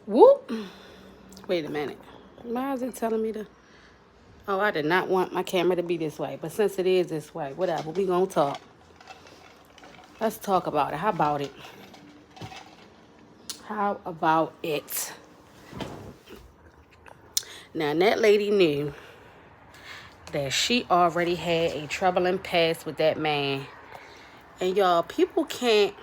Whoop. Wait a minute. Why is it telling me to? Oh, I did not want my camera to be this way, but since it is this way, whatever. We gonna talk. Let's talk about it. How about it? How about it? Now that lady knew that she already had a troubling past with that man, and y'all, people cannot.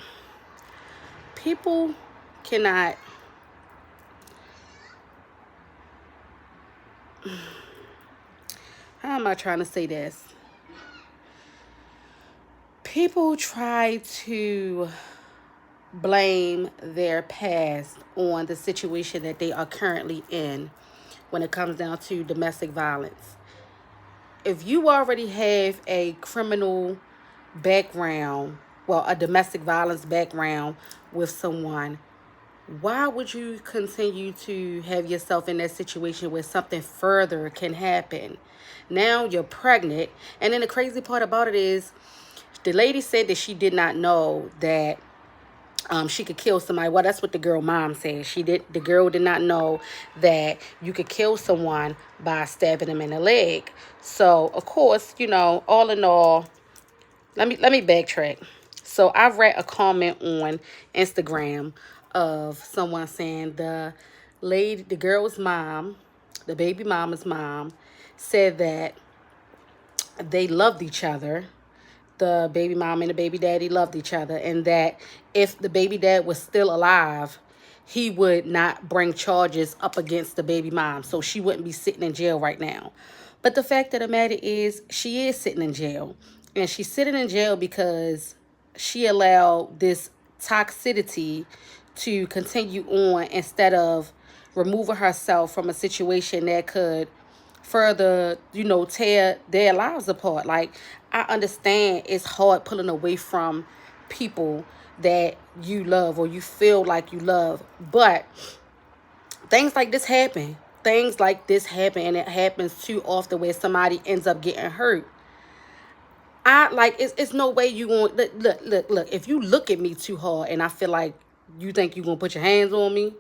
How am I trying to say this? People try to blame their past on the situation that they are currently in when it comes down to domestic violence. If you already have a criminal background, well, a domestic violence background with someone, why would you continue to have yourself in that situation where something further can happen? Now you're pregnant. And then the crazy part about it is the lady said that she did not know that she could kill somebody. Well, that's what the girl mom said. The girl did not know that you could kill someone by stabbing them in the leg. So of course, all in all, let me backtrack. So I read a comment on Instagram of someone saying the girl's mom, the baby mama's mom, said that they loved each other. The baby mom and the baby daddy loved each other, and that if the baby dad was still alive, he would not bring charges up against the baby mom, so she wouldn't be sitting in jail right now. But the fact of the matter is, she is sitting in jail, and she's sitting in jail because she allowed this toxicity to continue on instead of removing herself from a situation that could further, tear their lives apart. Like, I understand it's hard pulling away from people that you love or you feel like you love, but things like this happen. Things like this happen, and it happens too often where somebody ends up getting hurt. It's no way you going look. If you look at me too hard and I feel like you think you gonna put your hands on me,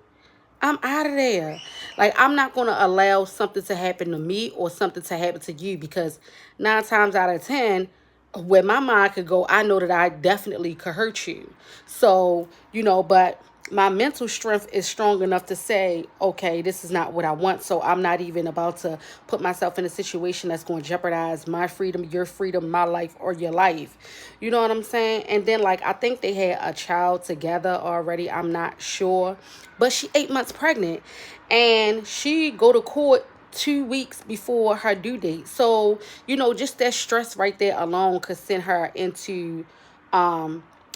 I'm out of there. Like, I'm not going to allow something to happen to me or something to happen to you, because 9 times out of 10, where my mind could go, I know that I definitely could hurt you. So, but my mental strength is strong enough to say, okay, this is not what I want. So I'm not even about to put myself in a situation that's going to jeopardize my freedom, your freedom, my life, or your life. You know what I'm saying? And then, like, I think they had a child together already. I'm not sure. But she 8 months pregnant, and she go to court 2 weeks before her due date. So, just that stress right there alone could send her into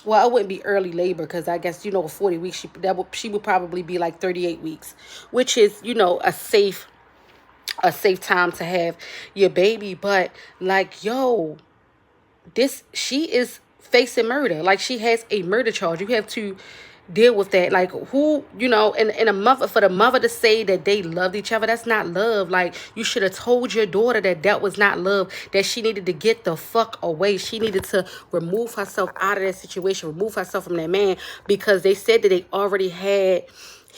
well, it wouldn't be early labor, because I guess 40 weeks, she would probably be like 38 weeks, which is a safe time to have your baby. But, like, yo, this she is facing murder. Like, she has a murder charge. You have to deal with that. Like, who, and a mother, for the mother to say that they loved each other, that's not love. Like, you should have told your daughter that was not love, that she needed to get the fuck away. She needed to remove herself out of that situation, remove herself from that man, because they said that they already had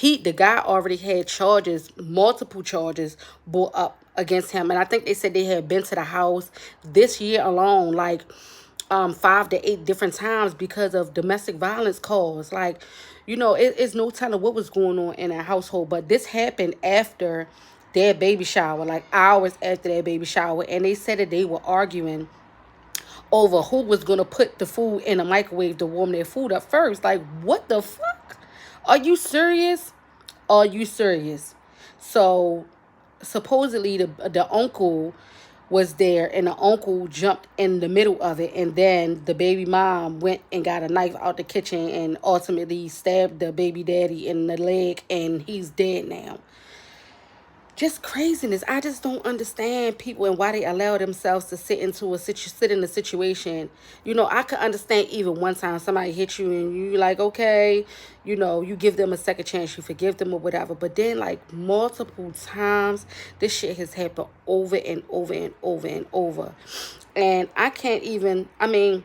the guy already had charges, multiple charges brought up against him. And I think they said they had been to the house this year alone, like 5 to 8 different times, because of domestic violence calls. Like, it's no telling what was going on in that household. But this happened after their baby shower, like hours after their baby shower. And they said that they were arguing over who was going to put the food in the microwave to warm their food up first. Like, what the fuck? Are you serious? Are you serious? So supposedly the uncle was there, and the uncle jumped in the middle of it, and then the baby mom went and got a knife out the kitchen and ultimately stabbed the baby daddy in the leg, and he's dead now. Just craziness. I just don't understand people and why they allow themselves to sit in a situation. I could understand even one time somebody hit you and you like, okay, you give them a second chance, you forgive them or whatever. But then, like, multiple times, this shit has happened over and over and over and over. And I can't even, I mean,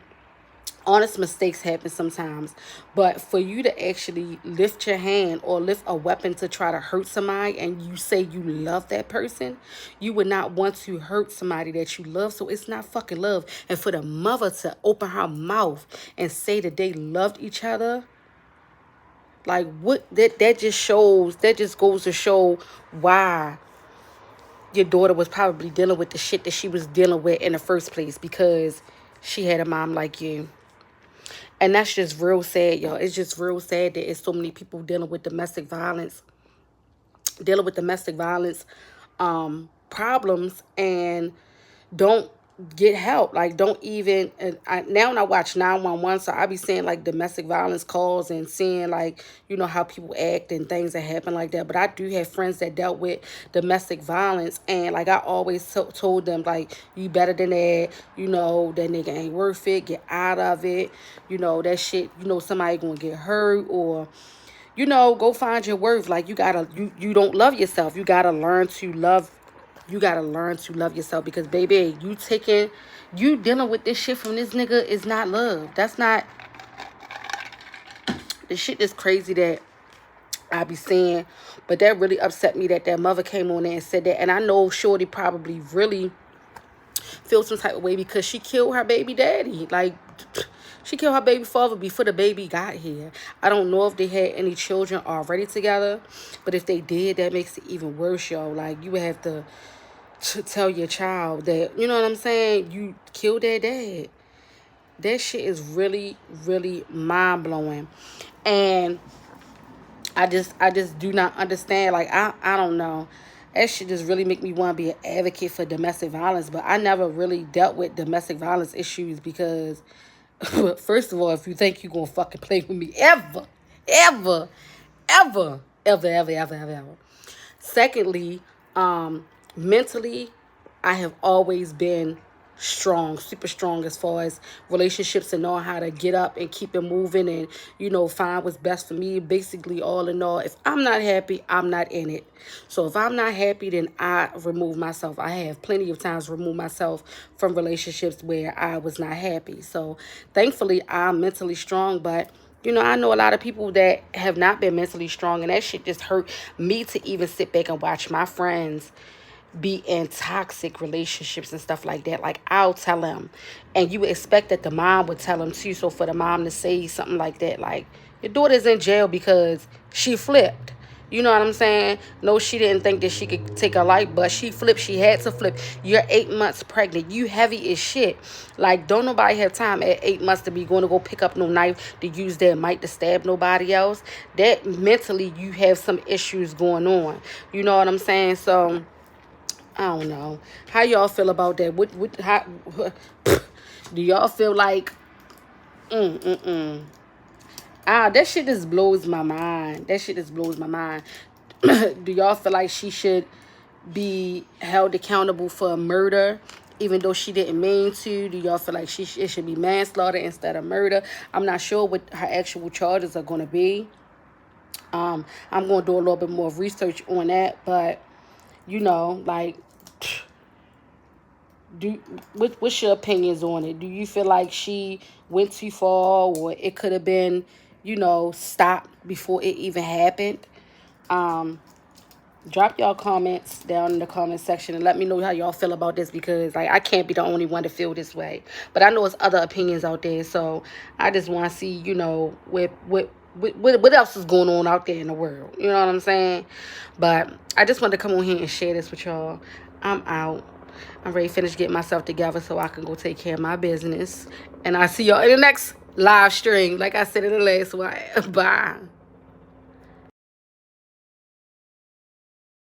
Honest mistakes happen sometimes, but for you to actually lift your hand or lift a weapon to try to hurt somebody, and you say you love that person, you would not want to hurt somebody that you love. So it's not fucking love. And for the mother to open her mouth and say that they loved each other, like, what, that just shows, that just goes to show why your daughter was probably dealing with the shit that she was dealing with in the first place, because she had a mom like you. And that's just real sad, y'all. It's just real sad that it's so many people dealing with domestic violence problems, and don't get help. Like, don't even, and now when I watch 911, so I be seeing like domestic violence calls and seeing, like, how people act and things that happen like that. But I do have friends that dealt with domestic violence, and like I always told them, like, you better than that. That nigga ain't worth it. Get out of it. That shit, somebody gonna get hurt, or go find your worth. Like, you don't love yourself. You gotta learn to love. You gotta learn to love yourself, because baby, you dealing with this shit from this nigga is not love. That's not the shit that's crazy that I be saying. But that really upset me that mother came on there and said that. And I know Shorty probably really feels some type of way, because she killed her baby daddy. Like, she killed her baby father before the baby got here. I don't know if they had any children already together, but if they did, that makes it even worse, yo. Like, you would have to tell your child that, you know what I'm saying, you killed their dad. That shit is really, really mind-blowing. And I just do not understand. Like, I don't know. That shit just really make me want to be an advocate for domestic violence. But I never really dealt with domestic violence issues, because first of all, if you think you're going to fucking play with me ever, ever, ever, ever, ever, ever, ever, ever. Secondly, mentally, I have always been strong, super strong, as far as relationships, and knowing how to get up and keep it moving, and find what's best for me. Basically, all in all, if I'm not happy, I'm not in it. So if I'm not happy, then I remove myself. I have plenty of times removed myself from relationships where I was not happy. So thankfully, I'm mentally strong. But I know a lot of people that have not been mentally strong, and that shit just hurt me to even sit back and watch my friends be in toxic relationships and stuff like that. Like, I'll tell them, and you would expect that the mom would tell them too. So for the mom to say something like that, like, your daughter's in jail because she flipped. You know what I'm saying? No, she didn't think that she could take her life, but she flipped. She had to flip. You're 8 months pregnant. You heavy as shit. Like, don't nobody have time at 8 months to be going to go pick up no knife to use their might to stab nobody else. That mentally, you have some issues going on. You know what I'm saying? So I don't know. How y'all feel about that? How do y'all feel like? That shit just blows my mind. That shit just blows my mind. Do y'all feel like she should be held accountable for murder, even though she didn't mean to? Do y'all feel like it should be manslaughter instead of murder? I'm not sure what her actual charges are going to be. I'm going to do a little bit more research on that, but like, what's your opinions on it? Do you feel like she went too far, or it could have been, stopped before it even happened? Drop y'all comments down in the comment section and let me know how y'all feel about this, because like, I can't be the only one to feel this way. But I know there's other opinions out there, so I just want to see, what else is going on out there in the world. You know what I'm saying? But I just wanted to come on here and share this with y'all. I'm out. I'm ready to finish getting myself together so I can go take care of my business. And I'll see y'all in the next live stream. Like I said in the last one. Bye.